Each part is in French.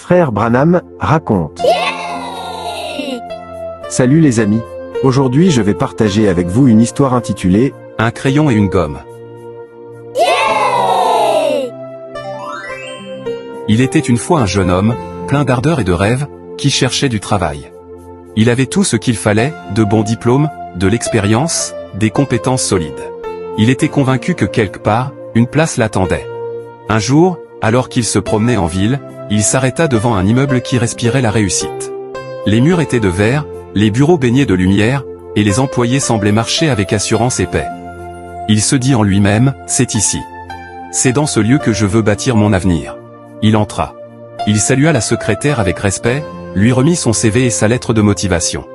Frère Branham raconte. Salut les amis. Aujourd'hui je vais partager avec vous une histoire intitulée Un crayon et une gomme. Il était une fois un jeune homme, plein d'ardeur et de rêves, qui cherchait du travail. Il avait tout ce qu'il fallait, de bons diplômes, de l'expérience, des compétences solides. Il était convaincu que quelque part, une place l'attendait. Un jour, alors qu'il se promenait en ville, il s'arrêta devant un immeuble qui respirait la réussite. Les murs étaient de verre, les bureaux baignaient de lumière, et les employés semblaient marcher avec assurance et paix. Il se dit en lui-même, c'est ici. C'est dans ce lieu que je veux bâtir mon avenir. Il entra. Il salua la secrétaire avec respect, lui remit son CV et sa lettre de motivation.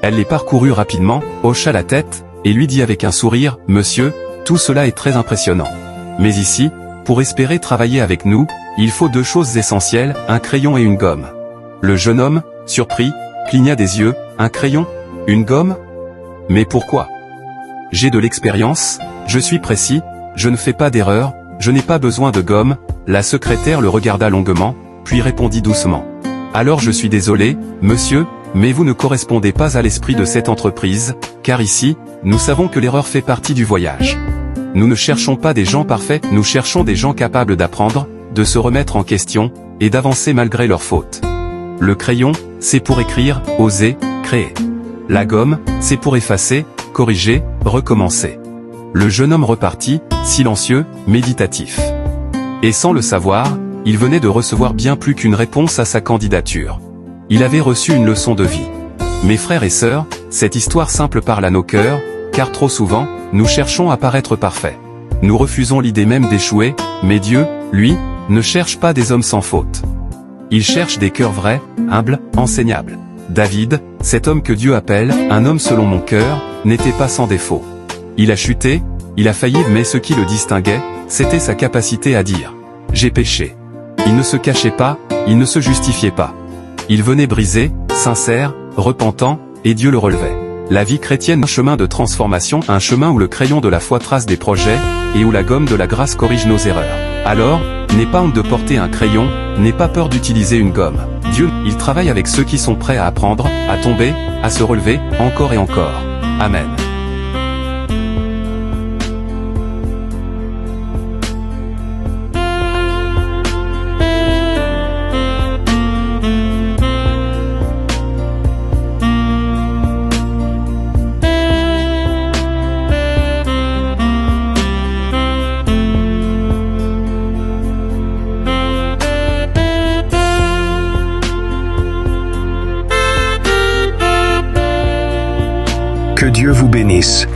Elle les parcourut rapidement, hocha la tête, et lui dit avec un sourire, « Monsieur, tout cela est très impressionnant. Mais ici, pour espérer travailler avec nous, il faut deux choses essentielles, un crayon et une gomme. » Le jeune homme, surpris, cligna des yeux, « Un crayon? Une gomme? Mais pourquoi? J'ai de l'expérience, je suis précis, je ne fais pas d'erreur, je n'ai pas besoin de gomme. » La secrétaire le regarda longuement, puis répondit doucement. « Alors je suis désolé, monsieur, mais vous ne correspondez pas à l'esprit de cette entreprise, car ici, nous savons que l'erreur fait partie du voyage. Nous ne cherchons pas des gens parfaits, nous cherchons des gens capables d'apprendre, de se remettre en question, et d'avancer malgré leurs fautes. Le crayon, c'est pour écrire, oser, créer. La gomme, c'est pour effacer, corriger, recommencer. » Le jeune homme repartit, silencieux, méditatif. Et sans le savoir, il venait de recevoir bien plus qu'une réponse à sa candidature. Il avait reçu une leçon de vie. Mes frères et sœurs, cette histoire simple parle à nos cœurs, car trop souvent, nous cherchons à paraître parfaits. Nous refusons l'idée même d'échouer, mais Dieu, lui, ne cherche pas des hommes sans faute. Il cherche des cœurs vrais, humbles, enseignables. David, cet homme que Dieu appelle « un homme selon mon cœur », n'était pas sans défaut. Il a chuté, il a failli, mais ce qui le distinguait, c'était sa capacité à dire « j'ai péché ». Il ne se cachait pas, il ne se justifiait pas. Il venait brisé, sincère, repentant, et Dieu le relevait. La vie chrétienne, un chemin de transformation, un chemin où le crayon de la foi trace des projets, et où la gomme de la grâce corrige nos erreurs. Alors, n'aie pas honte de porter un crayon, n'aie pas peur d'utiliser une gomme. Dieu, il travaille avec ceux qui sont prêts à apprendre, à tomber, à se relever, encore et encore. Amen. Que Dieu vous bénisse.